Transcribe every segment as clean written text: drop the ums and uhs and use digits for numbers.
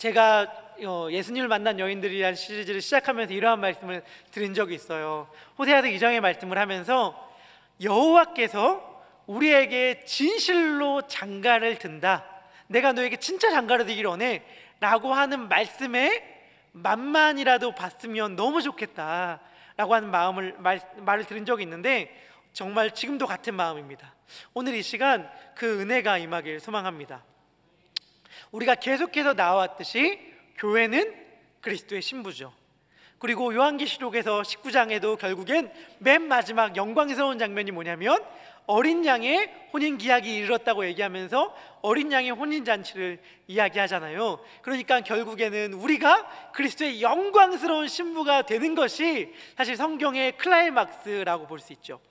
제가 예수님을 만난 여인들이라는 시리즈를 시작하면서 이러한 말씀을 드린 적이 있어요. 호세아서 2장의 말씀을 하면서 여호와께서 우리에게 진실로 장가를 든다, 내가 너에게 진짜 장가를 들기를 원해 라고 하는 말씀에 만만이라도 봤으면 너무 좋겠다 라고 하는 말을 들은 적이 있는데, 정말 지금도 같은 마음입니다. 오늘 이 시간 그 은혜가 임하길 소망합니다. 우리가 계속해서 나와왔듯이 교회는 그리스도의 신부죠. 그리고 요한계시록에서 19장에도 결국엔 맨 마지막 영광스러운 장면이 뭐냐면 어린 양의 혼인기약이 이르렀다고 얘기하면서 어린 양의 혼인잔치를 이야기하잖아요. 그러니까 결국에는 우리가 그리스도의 영광스러운 신부가 되는 것이 사실 성경의 클라이막스라고 볼 수 있죠.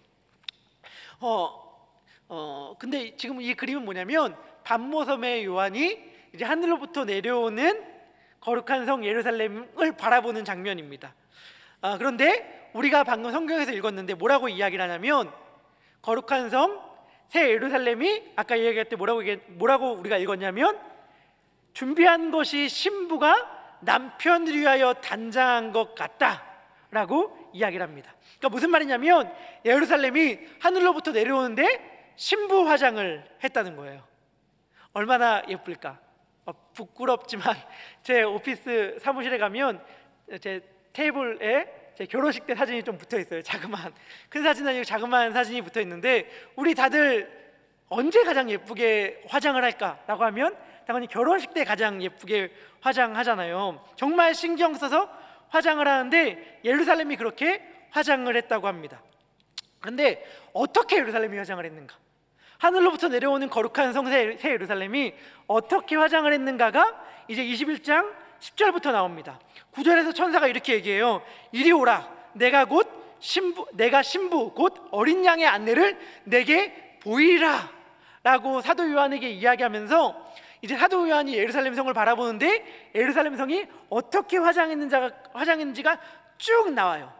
근데 지금 이 그림은 뭐냐면 반모섬의 요한이 이제 하늘로부터 내려오는 거룩한 성 예루살렘을 바라보는 장면입니다. 그런데 우리가 방금 성경에서 읽었는데 뭐라고 이야기를 하냐면 거룩한 성 새 예루살렘이 아까 이야기할 때 뭐라고 우리가 읽었냐면 준비한 것이 신부가 남편을 위하여 단장한 것 같다라고 이야기를 합니다. 그러니까 무슨 말이냐면 예루살렘이 하늘로부터 내려오는데 신부 화장을 했다는 거예요. 얼마나 예쁠까? 부끄럽지만 제 오피스 사무실에 가면 제 테이블에 제 결혼식 때 사진이 좀 붙어 있어요. 자그마한, 큰 사진은 아니고 자그마한 사진이 붙어 있는데, 우리 다들 언제 가장 예쁘게 화장을 할까라고 하면 당연히 결혼식 때 가장 예쁘게 화장하잖아요. 정말 신경 써서 화장을 하는데 예루살렘이 그렇게 화장을 했다고 합니다. 그런데 어떻게 예루살렘이 화장을 했는가? 하늘로부터 내려오는 거룩한 성 새 예루살렘이 어떻게 화장을 했는가가 이제 21장 10절부터 나옵니다. 9절에서 천사가 이렇게 얘기해요. 이리 오라, 내가 신부 곧 어린 양의 안내를 내게 보이라 라고 사도 요한에게 이야기하면서 이제 사도 요한이 예루살렘 성을 바라보는데 예루살렘 성이 어떻게 화장했는지가 쭉 나와요.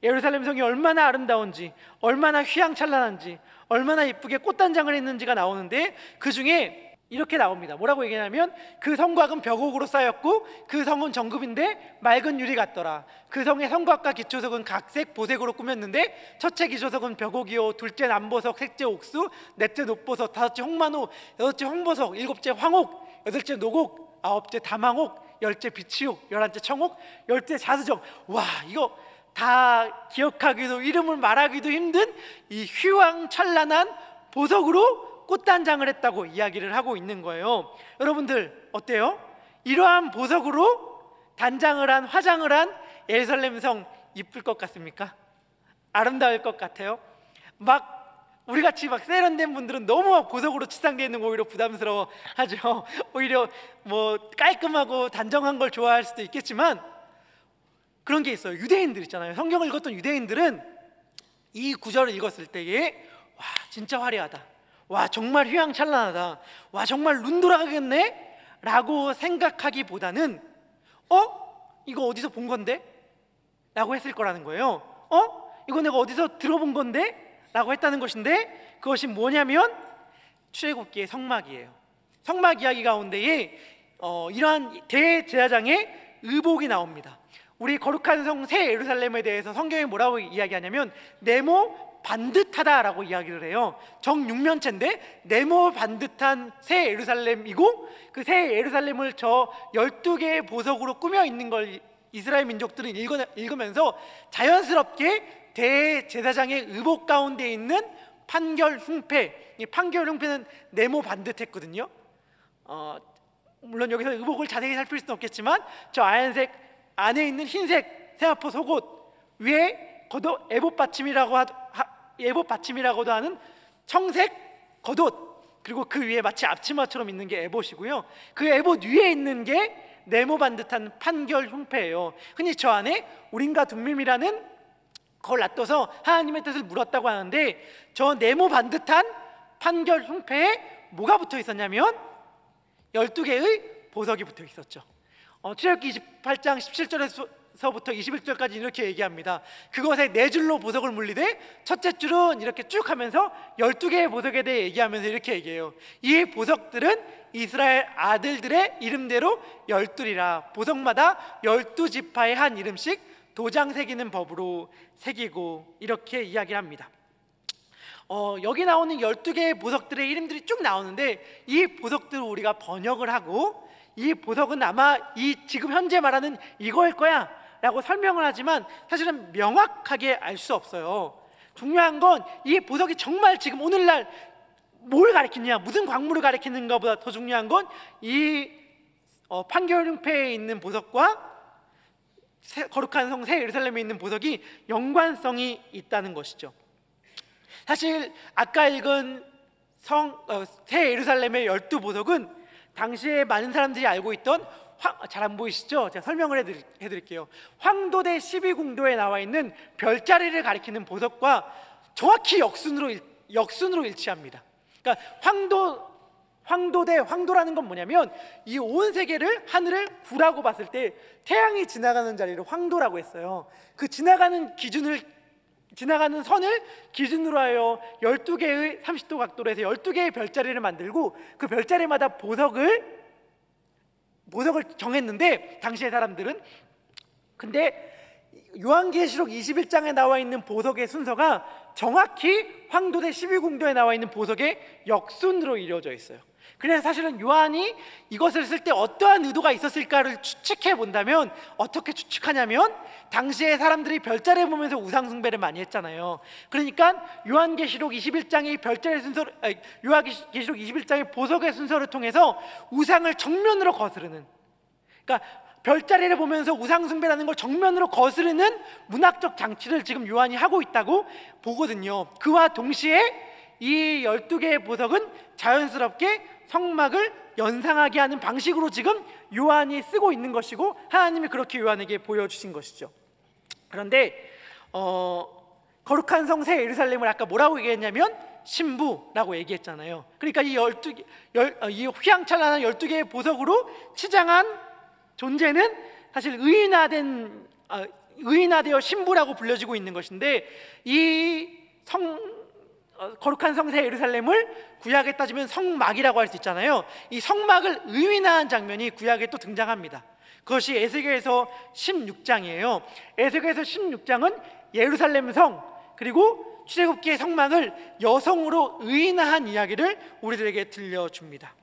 예루살렘 성이 얼마나 아름다운지, 얼마나 휘황찬란한지, 얼마나 예쁘게 꽃단장을 했는지가 나오는데 그 중에 이렇게 나옵니다. 뭐라고 얘기하냐면 그 성곽은 벽옥으로 쌓였고 그 성은 정금인데 맑은 유리 같더라. 그 성의 성곽과 기초석은 각색 보색으로 꾸몄는데 첫째 기초석은 벽옥이요, 둘째 남보석, 셋째 옥수, 넷째 녹보석, 다섯째 홍만호, 여섯째 홍보석, 일곱째 황옥, 여덟째 노곡, 아홉째 담황옥, 열째 비치옥, 열한째 청옥, 열째 자수정. 와, 이거 다 기억하기도 이름을 말하기도 힘든 이 휘황찬란한 보석으로 꽃단장을 했다고 이야기를 하고 있는 거예요. 여러분들 어때요? 이러한 보석으로 단장을 한, 화장을 한 예루살렘 성 이쁠 것 같습니까? 아름다울 것 같아요? 우리 같이 세련된 분들은 너무 보석으로 치장되어 있는 거 오히려 부담스러워 하죠. 오히려 깔끔하고 단정한 걸 좋아할 수도 있겠지만 그런 게 있어요. 유대인들 있잖아요. 성경을 읽었던 유대인들은 이 구절을 읽었을 때에 와, 진짜 화려하다, 와, 정말 휘황찬란하다, 와, 정말 눈 돌아가겠네 라고 생각하기보다는 이거 어디서 본 건데? 라고 했을 거라는 거예요. 이거 내가 어디서 들어본 건데? 라고 했다는 것인데, 그것이 뭐냐면 출애굽기의 성막 이야기 가운데에 이러한 대제사장의 의복이 나옵니다. 우리 거룩한 성 새 예루살렘에 대해서 성경이 뭐라고 이야기하냐면 네모 반듯하다라고 이야기를 해요. 정육면체인데 네모 반듯한 새 예루살렘이고, 그 새 예루살렘을 저 12개의 보석으로 꾸며 있는 걸 이스라엘 민족들은 읽으면서 자연스럽게 대제사장의 의복 가운데 있는 판결 흉패, 이 판결 흉패는 네모 반듯했거든요. 물론 여기서 의복을 자세히 살필 수는 없겠지만 저 하얀색 안에 있는 흰색 세마포 속옷 위에 겉옷 에봇 받침이라고도 하는 청색 겉옷, 그리고 그 위에 마치 앞치마처럼 있는 게 에봇이고요. 그 에봇 위에 있는 게 네모 반듯한 판결 흉패예요. 흔히 저 안에 우림과 둠밈이라는 그걸 놔둬서 하나님의 뜻을 물었다고 하는데, 저 네모 반듯한 판결 흉패에 뭐가 붙어 있었냐면 12개의 보석이 붙어 있었죠. 출애굽기 28장 17절에서 19절서부터 21절까지 이렇게 얘기합니다. 그것에 네 줄로 보석을 물리되 첫째 줄은 이렇게 쭉 하면서 12개의 보석에 대해 얘기하면서 이렇게 얘기해요. 이 보석들은 이스라엘 아들들의 이름대로 12이라 보석마다 12지파의 한 이름씩 도장 새기는 법으로 새기고, 이렇게 이야기를 합니다. 여기 나오는 12개의 보석들의 이름들이 쭉 나오는데, 이 보석들을 우리가 번역을 하고 이 보석은 아마 이 지금 현재 말하는 이거일 거야 라고 설명을 하지만 사실은 명확하게 알 수 없어요. 중요한 건 이 보석이 정말 지금 오늘날 뭘 가리키냐, 무슨 광물을 가리키는가 보다 더 중요한 건 이 판결흉패에 있는 보석과 거룩한 성 새 예루살렘에 있는 보석이 연관성이 있다는 것이죠. 사실 아까 읽은 새 예루살렘의 12보석은 당시에 많은 사람들이 알고 있던 잘 안 보이시죠? 제가 설명을 해드릴게요. 황도대 12궁도에 나와 있는 별자리를 가리키는 보석과 정확히 역순으로 일치합니다. 그러니까 황도라는 건 뭐냐면 이 온 세계를, 하늘을 구라고 봤을 때 태양이 지나가는 자리를 황도라고 했어요. 그 지나가는 선을 기준으로 하여 12개의 30도 각도로 해서 12개의 별자리를 만들고 그 별자리마다 보석을 정했는데, 당시의 사람들은. 근데 요한계시록 21장에 나와 있는 보석의 순서가 정확히 황도대 12궁도에 나와 있는 보석의 역순으로 이루어져 있어요. 그래서 사실은 요한이 이것을 쓸 때 어떠한 의도가 있었을까를 추측해 본다면, 어떻게 추측하냐면 당시에 사람들이 별자리를 보면서 우상 숭배를 많이 했잖아요. 그러니까 요한계시록 21장의 요한계시록 21장의 보석의 순서를 통해서 우상을 정면으로 거스르는, 그러니까 별자리를 보면서 우상 숭배라는 걸 정면으로 거스르는 문학적 장치를 지금 요한이 하고 있다고 보거든요. 그와 동시에 이 12개의 보석은 자연스럽게 성막을 연상하게 하는 방식으로 지금 요한이 쓰고 있는 것이고, 하나님이 그렇게 요한에게 보여주신 것이죠. 그런데 거룩한 성 새 예루살렘을 아까 뭐라고 얘기했냐면 신부라고 얘기했잖아요. 그러니까 이 휘황찬란한 12개의 보석으로 치장한 존재는 사실 의인화되어 신부라고 불려지고 있는 것인데, 이 거룩한 성 새 예루살렘을 구약에 따지면 성막이라고 할 수 있잖아요. 이 성막을 의인화한 장면이 구약에 또 등장합니다. 그것이 에스겔서 16장이에요. 에스겔서 16장은 예루살렘 성, 그리고 출애굽기의 성막을 여성으로 의인화한 이야기를 우리들에게 들려줍니다.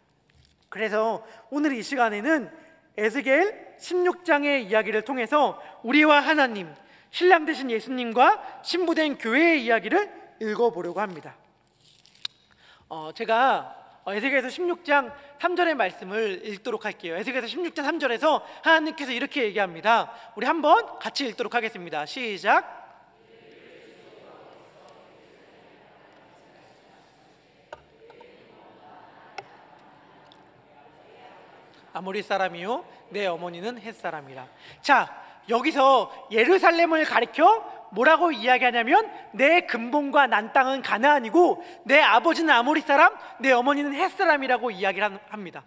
그래서 오늘 이 시간에는 에스겔 16장의 이야기를 통해서 우리와 하나님, 신랑 되신 예수님과 신부된 교회의 이야기를 읽어보려고 합니다. 제가 에스겔서 16장 3절의 말씀을 읽도록 할게요. 에스겔서 16장 3절에서 하나님께서 이렇게 얘기합니다. 우리 한번 같이 읽도록 하겠습니다. 시작. 아모리 사람이요 내 어머니는 헷 사람이라. 자, 여기서 예루살렘을 가리켜 뭐라고 이야기하냐면 내 근본과 난 땅은 가나안이고 내 아버지는 아모리 사람, 내 어머니는 헷 사람이라고 이야기를 합니다.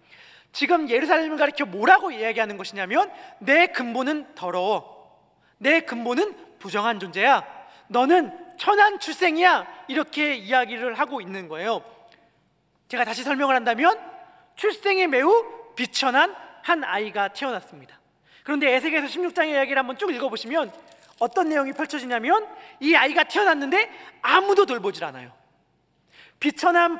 지금 예루살렘을 가리켜 뭐라고 이야기하는 것이냐면 내 근본은 더러워, 내 근본은 부정한 존재야, 너는 천한 출생이야, 이렇게 이야기를 하고 있는 거예요. 제가 다시 설명을 한다면 출생에 매우 비천한 한 아이가 태어났습니다. 그런데 에스겔서 16장의 이야기를 한번 쭉 읽어보시면 어떤 내용이 펼쳐지냐면 이 아이가 태어났는데 아무도 돌보질 않아요. 비천한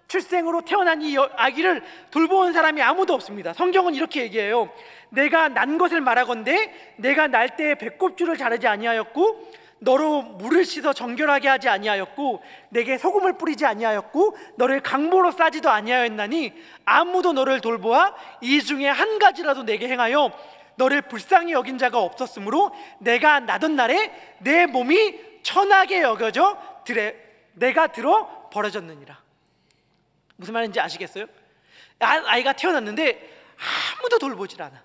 출생으로 태어난 이 아기를 돌보는 사람이 아무도 없습니다. 성경은 이렇게 얘기해요. 내가 난 것을 말하건대 내가 날 때에 배꼽줄을 자르지 아니하였고 너로 물을 씻어 정결하게 하지 아니하였고 내게 소금을 뿌리지 아니하였고 너를 강보로 싸지도 아니하였나니 아무도 너를 돌보아 이 중에 한 가지라도 내게 행하여 너를 불쌍히 여긴 자가 없었으므로 내가 나던 날에 내 몸이 천하게 여겨져 내가 들어 버려졌느니라. 무슨 말인지 아시겠어요? 아이가 태어났는데 아무도 돌보질 않아.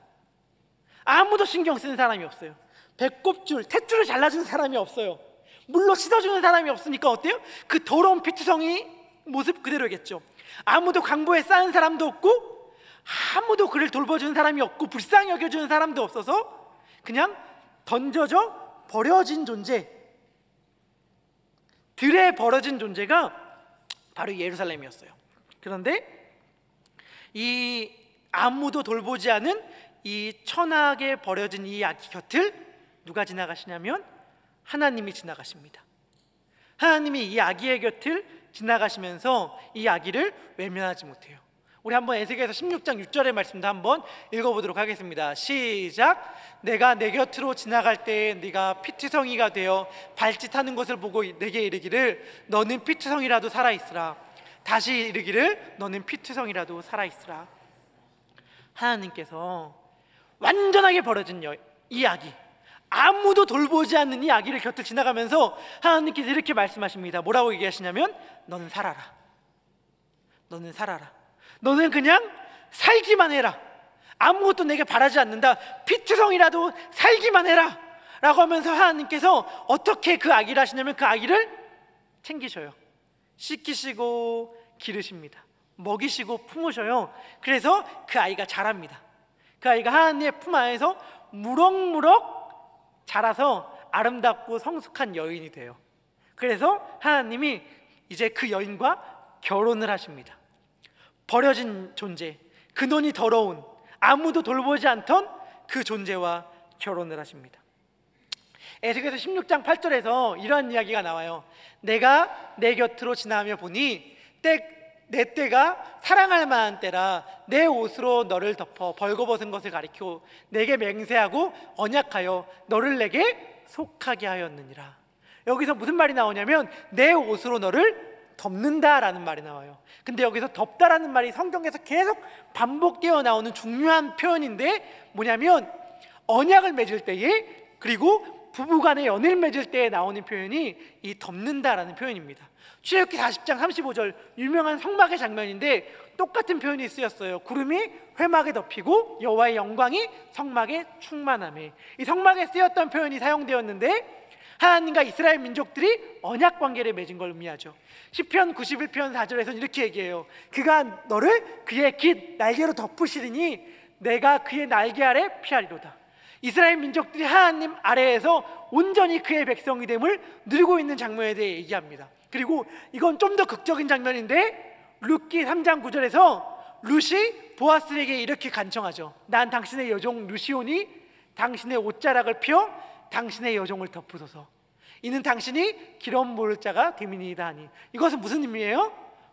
아무도 신경 쓰는 사람이 없어요. 배꼽줄, 탯줄을 잘라주는 사람이 없어요. 물로 씻어주는 사람이 없으니까 어때요? 그 더러운 피투성이 모습 그대로겠죠. 아무도 강보에 쌓은 사람도 없고 아무도 그를 돌봐주는 사람이 없고 불쌍히 여겨주는 사람도 없어서 그냥 던져져 버려진 존재, 들에 버려진 존재가 바로 예루살렘이었어요. 그런데 이 아무도 돌보지 않은 이 천하게 버려진 이 아기 곁을 누가 지나가시냐면 하나님이 지나가십니다. 하나님이 이 아기의 곁을 지나가시면서 이 아기를 외면하지 못해요. 우리 한번 에스겔서 16장 6절의 말씀도 한번 읽어보도록 하겠습니다. 시작. 내가 내 곁으로 지나갈 때에 네가 피투성이가 되어 발짓하는 것을 보고 내게 이르기를 너는 피투성이라도 살아있으라. 다시 이르기를 너는 피투성이라도 살아있으라. 하나님께서 완전하게 버려진 이 아기, 아무도 돌보지 않는 이 아기를 곁을 지나가면서 하나님께서 이렇게 말씀하십니다. 뭐라고 얘기하시냐면 너는 살아라. 너는 살아라. 너는 그냥 살기만 해라. 아무것도 내게 바라지 않는다. 피투성이라도 살기만 해라 라고 하면서 하나님께서 어떻게 그 아기를 하시냐면 그 아기를 챙기셔요. 씻기시고 기르십니다. 먹이시고 품으셔요. 그래서 그 아이가 자랍니다. 그 아이가 하나님의 품 안에서 무럭무럭 자라서 아름답고 성숙한 여인이 돼요. 그래서 하나님이 이제 그 여인과 결혼을 하십니다. 버려진 존재, 근원이 더러운, 아무도 돌보지 않던 그 존재와 결혼을 하십니다. 에스겔서 16장 8절에서 이러한 이야기가 나와요. 내가 내 곁으로 지나며 보니 내 때가 사랑할 만한 때라. 내 옷으로 너를 덮어 벌거벗은 것을 가리켜 내게 맹세하고 언약하여 너를 내게 속하게 하였느니라. 여기서 무슨 말이 나오냐면 내 옷으로 너를 덮는다라는 말이 나와요. 근데 여기서 덮다라는 말이 성경에서 계속 반복되어 나오는 중요한 표현인데 뭐냐면 언약을 맺을 때에, 그리고 부부간의 연을 맺을 때에 나오는 표현이 이 덮는다라는 표현입니다. 출애굽기 40장 35절 유명한 성막의 장면인데 똑같은 표현이 쓰였어요. 구름이 회막에 덮이고 여호와의 영광이 성막에 충만함에. 이 성막에 쓰였던 표현이 사용되었는데 하나님과 이스라엘 민족들이 언약 관계를 맺은 걸 의미하죠. 시편 91편 4절에서는 이렇게 얘기해요. 그가 너를 그의 깃 날개로 덮으시리니 내가 그의 날개 아래 피하리로다. 이스라엘 민족들이 하나님 아래에서 온전히 그의 백성이 됨을 누리고 있는 장면에 대해 얘기합니다. 그리고 이건 좀 더 극적인 장면인데 룻기 3장 9절에서 룻이 보아스에게 이렇게 간청하죠. 난 당신의 여종 룻이오니 당신의 옷자락을 펴 당신의 여종을 덮으소서. 이는 당신이 기름 모을 자가 됨이니이다 하니. 이것은 무슨 의미예요?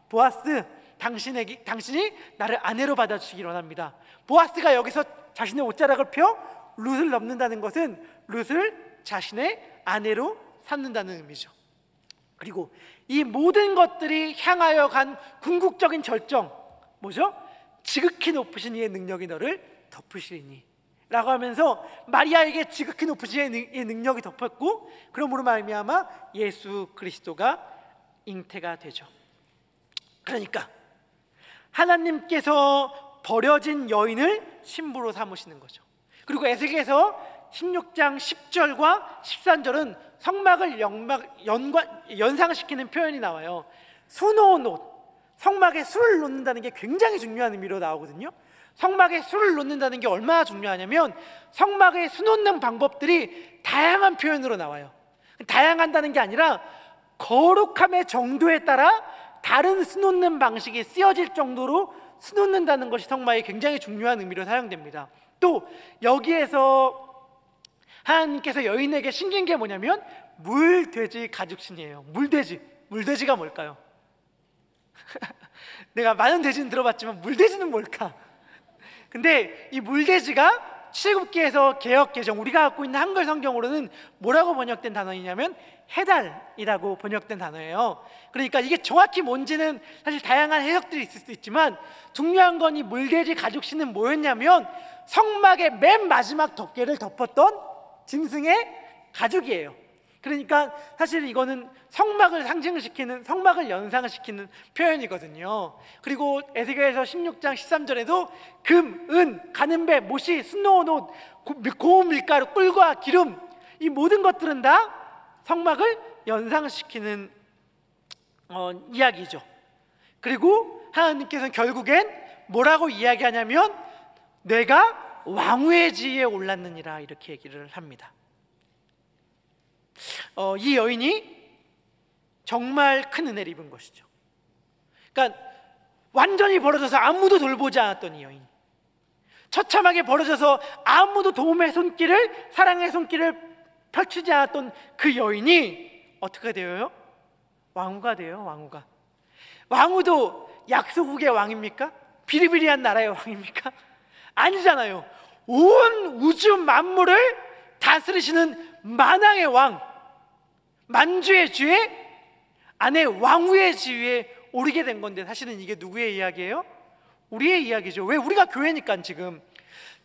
보아스, 당신이 나를 아내로 받아주시기 원합니다. 보아스가 여기서 자신의 옷자락을 펴 룻을 덮는다는 것은 룻을 자신의 아내로 삼는다는 의미죠. 그리고 이 모든 것들이 향하여 간 궁극적인 절정 뭐죠? 지극히 높으신 이의 능력이 너를 덮으시리니 라고 하면서 마리아에게 지극히 높으신 이의 능력이 덮였고 그러므로 말미암아 예수 그리스도가 잉태가 되죠. 그러니까 하나님께서 버려진 여인을 신부로 삼으시는 거죠. 그리고 에스겔서 16장 10절과 13절은 성막을 연상시키는 표현이 나와요. 수놓은 옷, 성막에 술을 놓는다는 게 굉장히 중요한 의미로 나오거든요. 성막에 술을 놓는다는 게 얼마나 중요하냐면 성막에 수놓는 방법들이 다양한 표현으로 나와요. 다양한다는 게 아니라 거룩함의 정도에 따라 다른 수놓는 방식이 쓰여질 정도로 수놓는다는 것이 성막에 굉장히 중요한 의미로 사용됩니다. 또 여기에서 하나님께서 여인에게 신긴 게 뭐냐면 물돼지 가죽신이에요. 물돼지가 뭘까요? 내가 많은 돼지는 들어봤지만 물돼지는 뭘까? 근데 이 물돼지가 출애굽기에서 개역 개정 우리가 갖고 있는 한글 성경으로는 뭐라고 번역된 단어이냐면 해달이라고 번역된 단어예요. 그러니까 이게 정확히 뭔지는 사실 다양한 해석들이 있을 수 있지만 중요한 건 이 물돼지 가죽신은 뭐였냐면 성막의 맨 마지막 덮개를 덮었던 짐승의 가죽이에요. 그러니까 사실 이거는 성막을 상징시키는, 성막을 연상시키는 표현이거든요. 그리고 에스겔서 16장 13절에도 금, 은, 가는 배, 못이, 수놓은 옷, 고운 밀가루, 꿀과 기름, 이 모든 것들은 다 성막을 연상시키는 이야기죠. 그리고 하나님께서는 결국엔 뭐라고 이야기하냐면 내가 왕후의 지위에 올랐느니라 이렇게 얘기를 합니다. 이 여인이 정말 큰 은혜를 입은 것이죠. 그러니까 완전히 벌어져서 아무도 돌보지 않았던 이 여인, 처참하게 벌어져서 아무도 도움의 손길을, 사랑의 손길을 펼치지 않았던 그 여인이 어떻게 되어요? 왕후가 돼요. 왕후가. 왕후도 약소국의 왕입니까? 비리비리한 나라의 왕입니까? 아니잖아요. 온 우주 만물을 다스리시는 만왕의 왕, 만주의 주의 아내 왕후의 지위에 오르게 된 건데, 사실은 이게 누구의 이야기예요? 우리의 이야기죠. 왜? 우리가 교회니까. 지금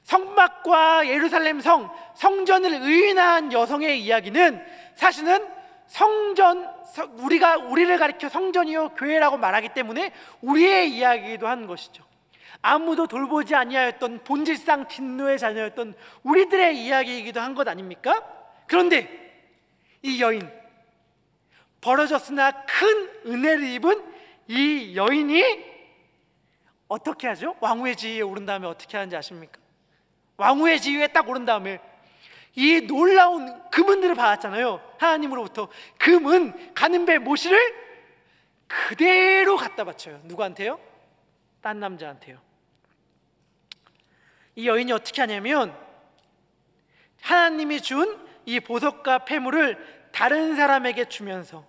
성막과 예루살렘 성전을 의인한 여성의 이야기는 사실은 우리를 가리켜 성전이요 교회라고 말하기 때문에 우리의 이야기이기도 한 것이죠. 아무도 돌보지 아니하였던 본질상 진노의 자녀였던 우리들의 이야기이기도 한 것 아닙니까? 그런데 이 여인, 벌어졌으나 큰 은혜를 입은 이 여인이 어떻게 하죠? 왕후의 지위에 오른 다음에 어떻게 하는지 아십니까? 왕후의 지위에 딱 오른 다음에 이 놀라운 금은들을 받았잖아요. 하나님으로부터. 금은 가는 배 모시를 그대로 갖다 바쳐요. 누구한테요? 딴 남자한테요. 이 여인이 어떻게 하냐면 하나님이 준 이 보석과 폐물을 다른 사람에게 주면서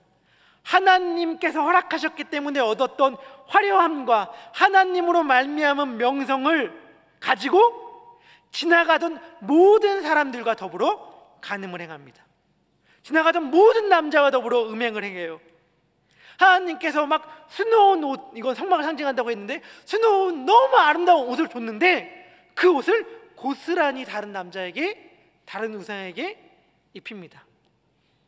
하나님께서 허락하셨기 때문에 얻었던 화려함과 하나님으로 말미암은 명성을 가지고 지나가던 모든 사람들과 더불어 간음을 행합니다. 지나가던 모든 남자와 더불어 음행을 행해요. 하나님께서 막 수놓은 옷, 이건 성막을 상징한다고 했는데 수놓은 너무 아름다운 옷을 줬는데 그 옷을 고스란히 다른 남자에게, 다른 우상에게 입힙니다.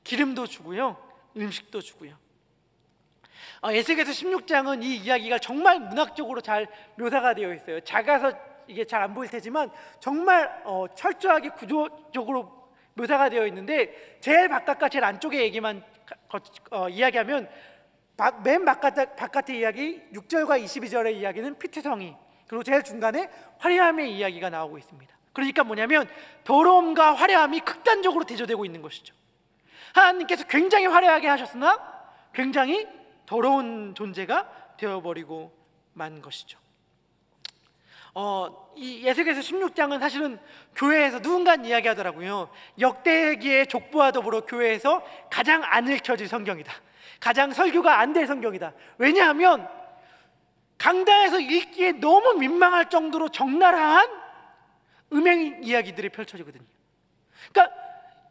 기름도 주고요, 음식도 주고요. 에스겔서 16장은 이 이야기가 정말 문학적으로 잘 묘사가 되어 있어요. 작아서 이게 잘 안 보일 테지만 정말 철저하게 구조적으로 묘사가 되어 있는데, 제일 바깥과 제일 안쪽의 얘기만 이야기하면 맨 바깥의 이야기 6절과 22절의 이야기는 피트성이, 그리고 제일 중간에 화려함의 이야기가 나오고 있습니다. 그러니까 뭐냐면 더러움과 화려함이 극단적으로 대조되고 있는 것이죠. 하나님께서 굉장히 화려하게 하셨으나 굉장히 더러운 존재가 되어버리고 만 것이죠. 이 에스겔서 16장은 사실은 교회에서 누군가 이야기하더라고요. 역대기의 족보와 더불어 교회에서 가장 안 읽혀질 성경이다, 가장 설교가 안 될 성경이다. 왜냐하면 강단에서 읽기에 너무 민망할 정도로 적나라한 음행 이야기들이 펼쳐지거든요. 그러니까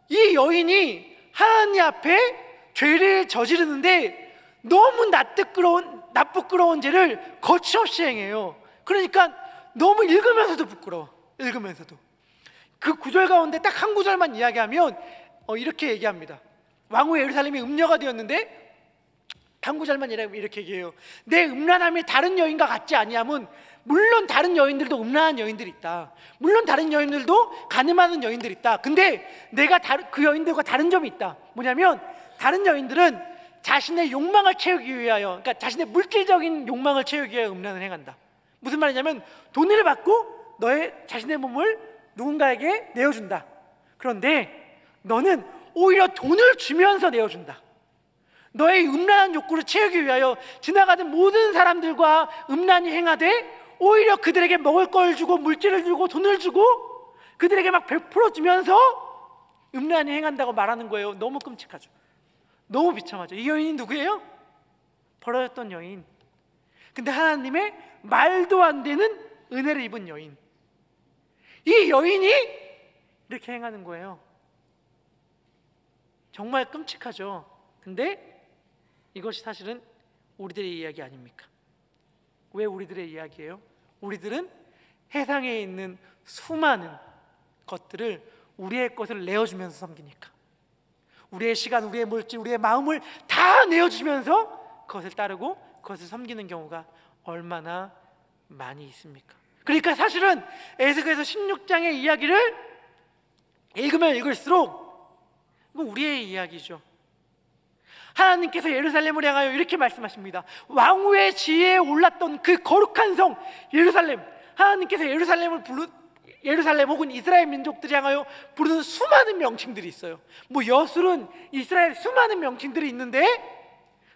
이 여인이 하나님 앞에 죄를 저지르는데 너무 나쁘끄러운 죄를 거침없이 행해요. 그러니까 너무 읽으면서도 부끄러워. 읽으면서도 그 구절 가운데 딱 한 구절만 이야기하면 이렇게 얘기합니다. 왕후 예루살렘이 음녀가 되었는데 한 구절만 이렇게 얘기해요. 내 음란함이 다른 여인과 같지 아니함은, 물론 다른 여인들도 음란한 여인들이 있다, 물론 다른 여인들도 간음하는 여인들이 있다. 근데 내가 그 여인들과 다른 점이 있다. 뭐냐면 다른 여인들은 자신의 욕망을 채우기 위하여, 그러니까 자신의 물질적인 욕망을 채우기 위하여 음란을 행한다. 무슨 말이냐면 돈을 받고 자신의 몸을 누군가에게 내어준다. 그런데 너는 오히려 돈을 주면서 내어준다. 너의 음란한 욕구를 채우기 위하여 지나가는 모든 사람들과 음란히 행하되 오히려 그들에게 먹을 걸 주고 물질을 주고 돈을 주고 그들에게 막 베풀어 주면서 음란히 행한다고 말하는 거예요. 너무 끔찍하죠. 너무 비참하죠. 이 여인이 누구예요? 벌어졌던 여인. 근데 하나님의 말도 안 되는 은혜를 입은 여인. 이 여인이 이렇게 행하는 거예요. 정말 끔찍하죠. 근데 이것이 사실은 우리들의 이야기 아닙니까? 왜 우리들의 이야기예요? 우리들은 세상에 있는 수많은 것들을 우리의 것을 내어주면서 섬기니까, 우리의 시간, 우리의 물질, 우리의 마음을 다 내어주면서 그것을 따르고 그것을 섬기는 경우가 얼마나 많이 있습니까? 그러니까 사실은 에스겔서 16장의 이야기를 읽으면 읽을수록 이건 우리의 이야기죠. 하나님께서 예루살렘을 향하여 이렇게 말씀하십니다. 왕후의 지혜에 올랐던 그 거룩한 성 예루살렘, 하나님께서 예루살렘을 예루살렘 혹은 이스라엘 민족들이 향하여 부르는 수많은 명칭들이 있어요. 뭐 여술은 이스라엘 수많은 명칭들이 있는데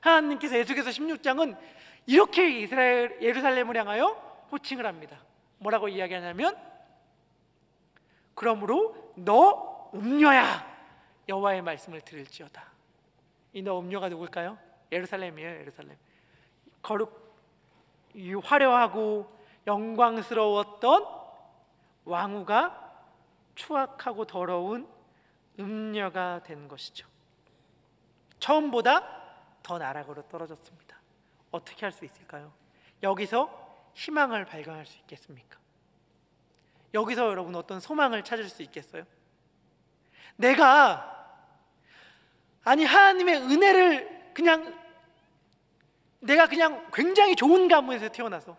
하나님께서 에스겔서 16장은 이렇게 이스라엘 예루살렘을 향하여 호칭을 합니다. 뭐라고 이야기하냐면 그러므로 너 음녀야 여호와의 말씀을 들을지어다. 이 너 음녀가 누굴까요? 예루살렘이에요. 예루살렘. 이 화려하고 영광스러웠던 왕후가 추악하고 더러운 음녀가 된 것이죠. 처음보다 더 나락으로 떨어졌습니다. 어떻게 할 수 있을까요? 여기서 희망을 발견할 수 있겠습니까? 여기서 여러분 어떤 소망을 찾을 수 있겠어요? 하나님의 은혜를 내가 그냥 굉장히 좋은 가문에서 태어나서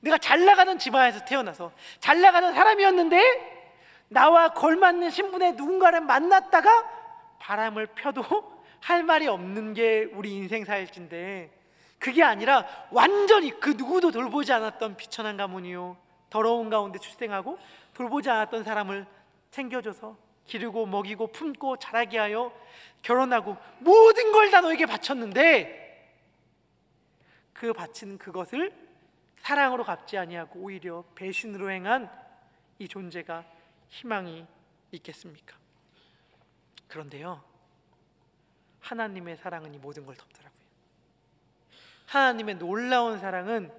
내가 잘 나가는 집안에서 태어나서 잘 나가는 사람이었는데 나와 걸맞는 신분의 누군가를 만났다가 바람을 펴도 할 말이 없는 게 우리 인생사일진데 그게 아니라 완전히 그 누구도 돌보지 않았던 비천한 가문이요 더러운 가운데 출생하고 돌보지 않았던 사람을 챙겨줘서 기르고 먹이고 품고 자라게 하여 결혼하고 모든 걸 다 너에게 바쳤는데 그 바친 그것을 사랑으로 갚지 아니하고 오히려 배신으로 행한 이 존재가 희망이 있겠습니까? 그런데요, 하나님의 사랑은 이 모든 걸 덮더라고요. 하나님의 놀라운 사랑은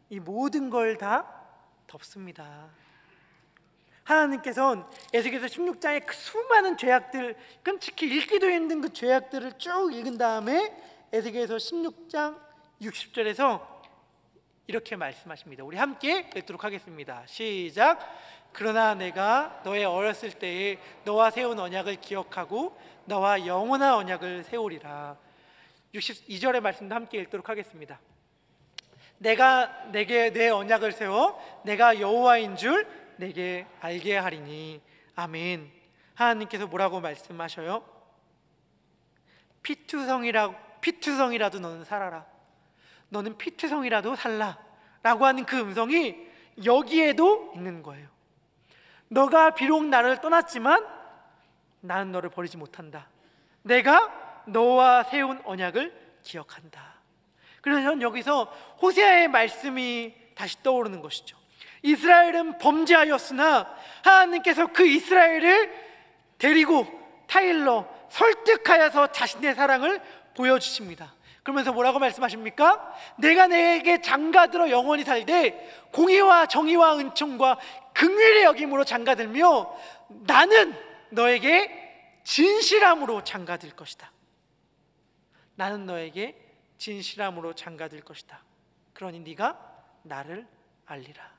이 모든 걸 다 덮습니다. 하나님께서는 에스겔서 16장의 그 수많은 죄악들, 끔찍히 읽기도 힘든 그 죄악들을 쭉 읽은 다음에 에스겔서 16장 60절에서 이렇게 말씀하십니다. 우리 함께 읽도록 하겠습니다. 시작. 그러나 내가 너의 어렸을 때에 너와 세운 언약을 기억하고 너와 영원한 언약을 세우리라. 62절의 말씀도 함께 읽도록 하겠습니다. 내가 내게 내 언약을 세워 내가 여호와인 줄 내게 알게 하리니. 아멘. 하나님께서 뭐라고 말씀하셔요? 피투성이라도 너는 살아라. 너는 피투성이라도 살라 라고 하는 그 음성이 여기에도 있는 거예요. 너가 비록 나를 떠났지만 나는 너를 버리지 못한다. 내가 너와 세운 언약을 기억한다. 그래서 저는 여기서 호세아의 말씀이 다시 떠오르는 것이죠. 이스라엘은 범죄하였으나 하나님께서 그 이스라엘을 데리고 타일러 설득하여서 자신의 사랑을 보여주십니다. 그러면서 뭐라고 말씀하십니까? 내가 내게 장가들어 영원히 살되 공의와 정의와 은총과 긍휼의 여김으로 장가들며 나는 너에게 진실함으로 장가들 것이다. 나는 너에게 진실함으로 장가들 것이다. 그러니 네가 나를 알리라.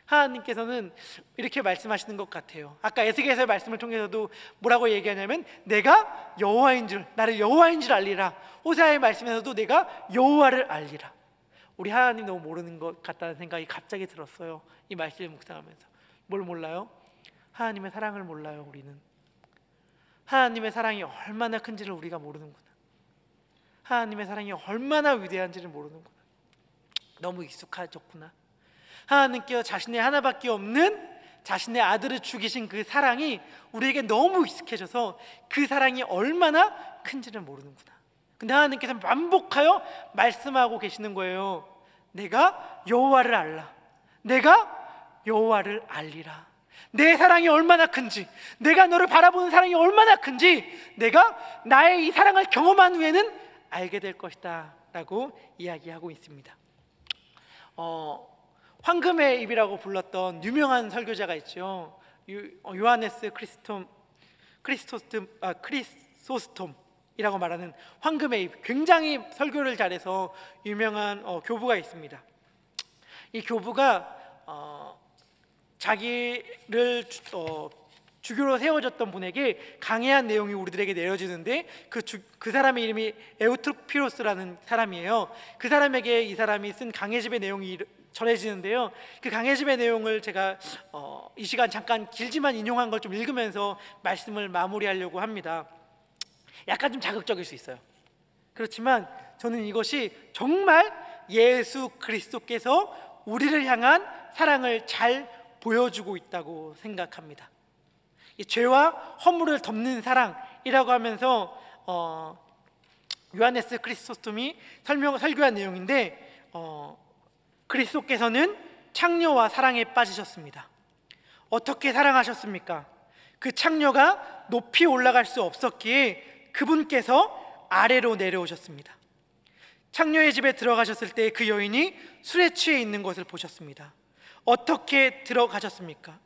하나님께서는 이렇게 말씀하시는 것 같아요. 아까 에스겔서의 말씀을 통해서도 뭐라고 얘기하냐면 내가 여호와인 줄, 나를 여호와인 줄 알리라. 호세아의 말씀에서도 내가 여호와를 알리라. 우리 하나님 너무 모르는 것 같다는 생각이 갑자기 들었어요. 이 말씀을 묵상하면서. 뭘 몰라요? 하나님의 사랑을 몰라요. 우리는 하나님의 사랑이 얼마나 큰지를 우리가 모르는구나. 하나님의 사랑이 얼마나 위대한지를 모르는구나. 너무 익숙해졌구나. 하나님께서 자신의 하나밖에 없는 자신의 아들을 죽이신 그 사랑이 우리에게 너무 익숙해져서 그 사랑이 얼마나 큰지를 모르는구나. 근데 하나님께서 반복하여 말씀하고 계시는 거예요. 내가 여호와를 알라. 내가 여호와를 알리라. 내 사랑이 얼마나 큰지, 내가 너를 바라보는 사랑이 얼마나 큰지 내가 나의 이 사랑을 경험한 후에는 알게 될 것이다 라고 이야기하고 있습니다. 황금의 입이라고 불렀던 유명한 설교자가 있죠. 요하네스 크리소스톰이라고 말하는 황금의 입, 굉장히 설교를 잘해서 유명한 교부가 있습니다. 이 교부가 자기를 주교로 세워졌던 분에게 강해한 내용이 우리들에게 내려지는데 그 사람의 이름이 에우트로피로스라는 사람이에요. 그 사람에게 이 사람이 쓴 강해집의 내용이 전해지는데요. 그 강해집의 내용을 제가 이 시간 잠깐 길지만 인용한 걸 좀 읽으면서 말씀을 마무리하려고 합니다. 약간 좀 자극적일 수 있어요. 그렇지만 저는 이것이 정말 예수 그리스도께서 우리를 향한 사랑을 잘 보여주고 있다고 생각합니다. 이 죄와 허물을 덮는 사랑이라고 하면서 요하네스 크리소스톰이 설교한 내용인데, 그리스도께서는 창녀와 사랑에 빠지셨습니다. 어떻게 사랑하셨습니까? 그 창녀가 높이 올라갈 수 없었기에 그분께서 아래로 내려오셨습니다. 창녀의 집에 들어가셨을 때 그 여인이 술에 취해 있는 것을 보셨습니다. 어떻게 들어가셨습니까?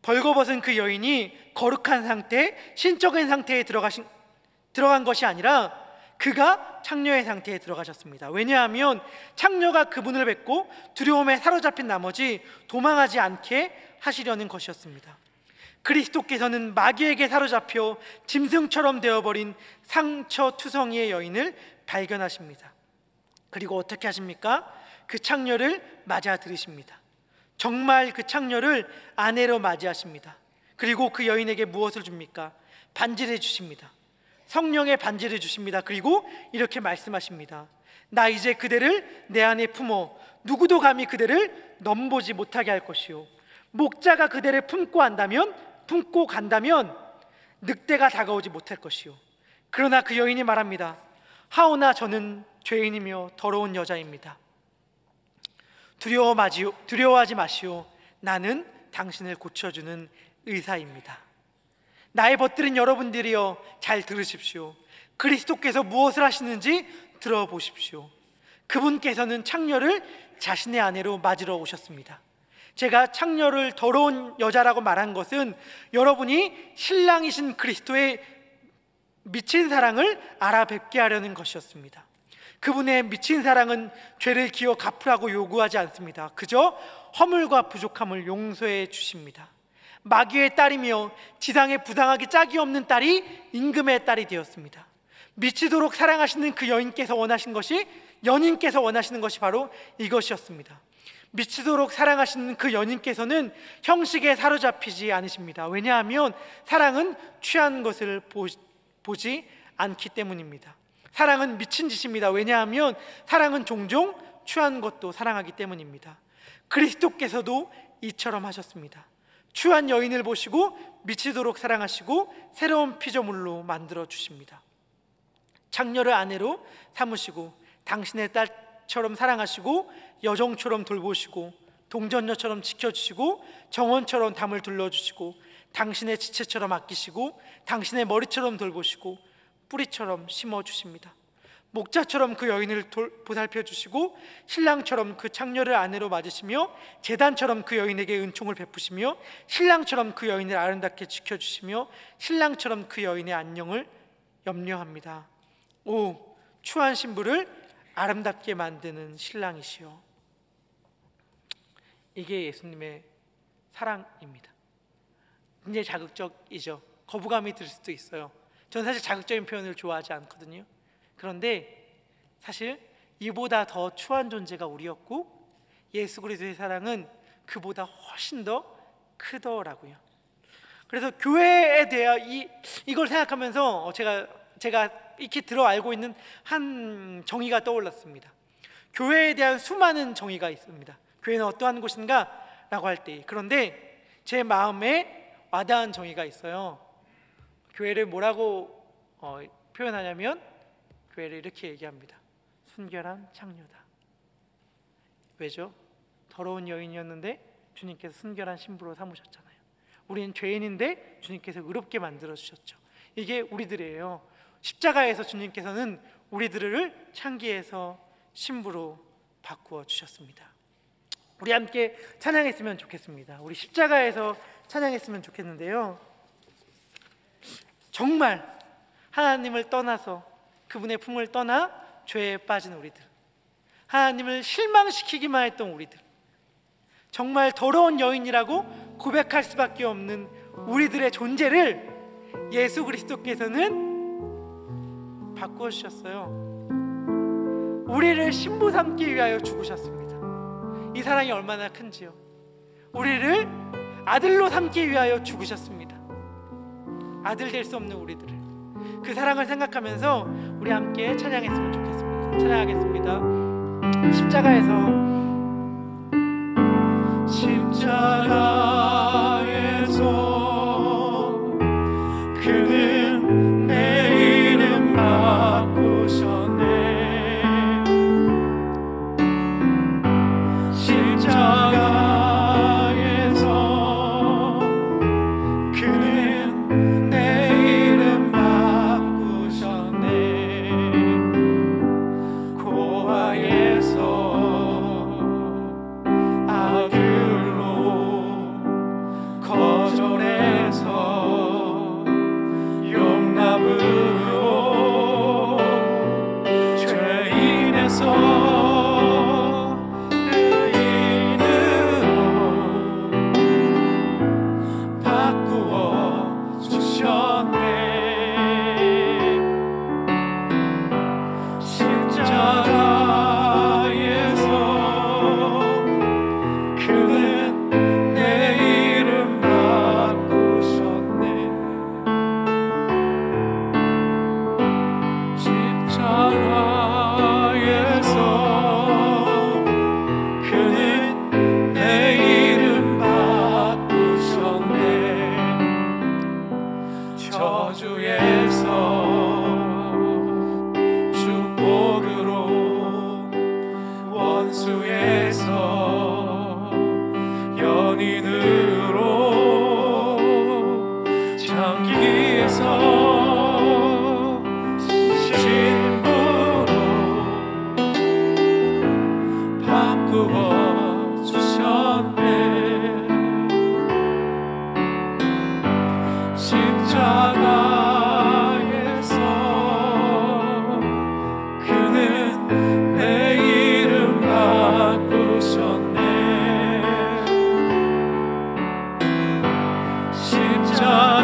벌거벗은 그 여인이 거룩한 상태, 신적인 상태에 들어간 것이 아니라 그가 창녀의 상태에 들어가셨습니다. 왜냐하면 창녀가 그분을 뵙고 두려움에 사로잡힌 나머지 도망하지 않게 하시려는 것이었습니다. 그리스도께서는 마귀에게 사로잡혀 짐승처럼 되어버린 상처투성이의 여인을 발견하십니다. 그리고 어떻게 하십니까? 그 창녀를 맞아들이십니다. 정말 그 창녀를 아내로 맞이하십니다. 그리고 그 여인에게 무엇을 줍니까? 반지를 주십니다. 성령의 반지를 주십니다. 그리고 이렇게 말씀하십니다. 나 이제 그대를 내 안에 품어 누구도 감히 그대를 넘보지 못하게 할 것이요, 목자가 그대를 품고 간다면 늑대가 다가오지 못할 것이요. 그러나 그 여인이 말합니다. 하오나 저는 죄인이며 더러운 여자입니다. 두려워하지 마시오. 나는 당신을 고쳐주는 의사입니다. 나의 벗들은 여러분들이여 잘 들으십시오. 그리스도께서 무엇을 하시는지 들어보십시오. 그분께서는 창녀를 자신의 아내로 맞으러 오셨습니다. 제가 창녀를 더러운 여자라고 말한 것은 여러분이 신랑이신 그리스도의 미친 사랑을 알아뵙게 하려는 것이었습니다. 그분의 미친 사랑은 죄를 기어 갚으라고 요구하지 않습니다. 그저 허물과 부족함을 용서해 주십니다. 마귀의 딸이며 지상에 부당하기 짝이 없는 딸이 임금의 딸이 되었습니다. 미치도록 사랑하시는 그 연인께서 원하시는 것이 바로 이것이었습니다. 미치도록 사랑하시는 그 연인께서는 형식에 사로잡히지 않으십니다. 왜냐하면 사랑은 취한 것을 보지 않기 때문입니다. 사랑은 미친 짓입니다. 왜냐하면 사랑은 종종 취한 것도 사랑하기 때문입니다. 그리스도께서도 이처럼 하셨습니다. 취한 여인을 보시고 미치도록 사랑하시고 새로운 피조물로 만들어 주십니다. 창녀를 아내로 삼으시고 당신의 딸처럼 사랑하시고 여종처럼 돌보시고 동전녀처럼 지켜주시고 정원처럼 담을 둘러주시고 당신의 지체처럼 아끼시고 당신의 머리처럼 돌보시고 뿌리처럼 심어주십니다. 목자처럼 그 여인을 보살펴 주시고 신랑처럼 그 창녀를 아내로 맞으시며 제단처럼 그 여인에게 은총을 베푸시며 신랑처럼 그 여인을 아름답게 지켜주시며 신랑처럼 그 여인의 안녕을 염려합니다. 오, 추한 신부를 아름답게 만드는 신랑이시여. 이게 예수님의 사랑입니다. 굉장히 자극적이죠. 거부감이 들 수도 있어요. 저는 사실 자극적인 표현을 좋아하지 않거든요. 그런데 사실 이보다 더 추한 존재가 우리였고 예수 그리스도의 사랑은 그보다 훨씬 더 크더라고요. 그래서 교회에 대한 이걸 생각하면서 제가 익히 들어 알고 있는 한 정의가 떠올랐습니다. 교회에 대한 수많은 정의가 있습니다. 교회는 어떠한 곳인가? 라고 할 때. 그런데 제 마음에 와닿은 정의가 있어요. 교회를 뭐라고 표현하냐면 교회를 이렇게 얘기합니다. 순결한 창녀다. 왜죠? 더러운 여인이었는데 주님께서 순결한 신부로 삼으셨잖아요. 우리는 죄인인데 주님께서 의롭게 만들어주셨죠. 이게 우리들이에요. 십자가에서 주님께서는 우리들을 창기에서 신부로 바꾸어 주셨습니다. 우리 함께 찬양했으면 좋겠습니다. 우리 십자가에서 찬양했으면 좋겠는데요, 정말 하나님을 떠나서 그분의 품을 떠나 죄에 빠진 우리들, 하나님을 실망시키기만 했던 우리들, 정말 더러운 여인이라고 고백할 수밖에 없는 우리들의 존재를 예수 그리스도께서는 바꾸어 주셨어요. 우리를 신부 삼기 위하여 죽으셨습니다. 이 사랑이 얼마나 큰지요. 우리를 아들로 삼기 위하여 죽으셨습니다. 아들 될 수 없는 우리들을, 그 사랑을 생각하면서 우리 함께 찬양했으면 좋겠습니다. 찬양하겠습니다. 십자가에서 원수에서 연인으로 장기에서 신부로 바꾸어 주셨네. 십자가에서 그는 내 이름 바꾸셨네. 십자가에서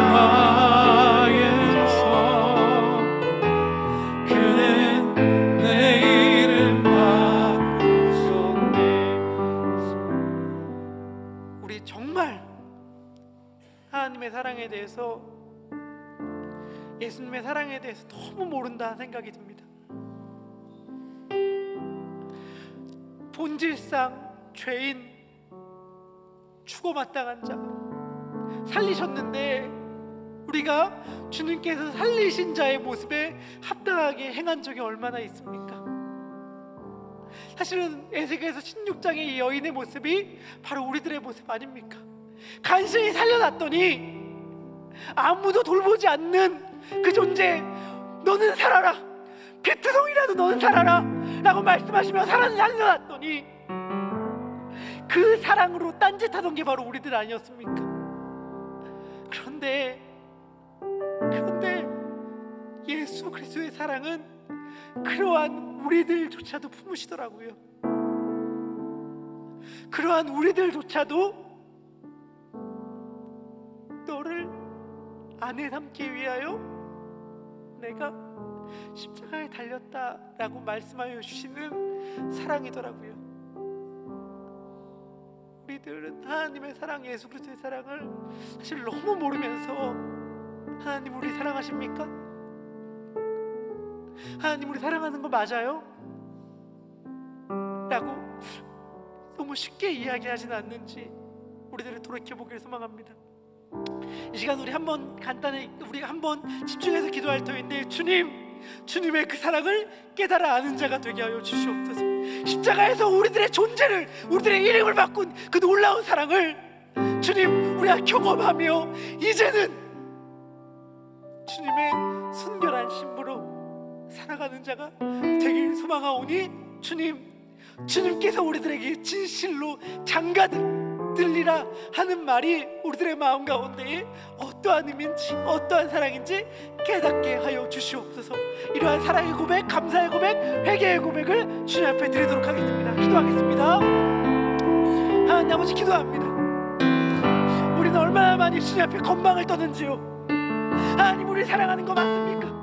그는 내 이름 바꾸셨네. 우리 정말 하나님의 사랑에 대해서, 예수님의 사랑에 대해서 너무 모른다는 생각이 듭니다. 본질상 죄인, 죽어마땅한 자 살리셨는데, 우리가 주님께서 살리신 자의 모습에 합당하게 행한 적이 얼마나 있습니까? 사실은 에스겔서 16장의 이 여인의 모습이 바로 우리들의 모습 아닙니까? 간신히 살려놨더니 아무도 돌보지 않는 그 존재, 너는 살아라, 피투성이라도 너는 살아라 라고 말씀하시며 살려놨더니 그 사랑으로 딴짓하던 게 바로 우리들 아니었습니까? 그런데 예수 그리스도의 사랑은 그러한 우리들조차도 품으시더라고요. 그러한 우리들조차도 너를 아내 삼기 위하여 내가 십자가에 달렸다라고 말씀하여 주시는 사랑이더라고요. 우리들은 하나님의 사랑, 예수 그리스도의 사랑을 사실 너무 모르면서 하나님 우리 사랑하십니까? 하나님 우리 사랑하는 거 맞아요? 라고 너무 쉽게 이야기하진 않는지 우리들을 돌이켜보기를 소망합니다. 이 시간 우리 한번 간단히 우리가 한번 집중해서 기도할 터인데, 주님의 그 사랑을 깨달아 아는 자가 되게 하여 주시옵소서. 십자가에서 우리들의 존재를, 우리들의 이름을 바꾼 그 놀라운 사랑을 주님 우리가 경험하며 이제는 주님의 순결한 신부로 살아가는 자가 되길 소망하오니, 주님께서 우리들에게 진실로 장가들리라 하는 말이 우리들의 마음 가운데에 어떠한 의미인지, 어떠한 사랑인지 깨닫게 하여 주시옵소서. 이러한 사랑의 고백, 감사의 고백, 회개의 고백을 주님 앞에 드리도록 하겠습니다. 기도하겠습니다. 하나님 아버지, 기도합니다. 우리는 얼마나 많이 주님 앞에 건방을 떠는지요. 하나님 우리 사랑하는 거 맞습니까?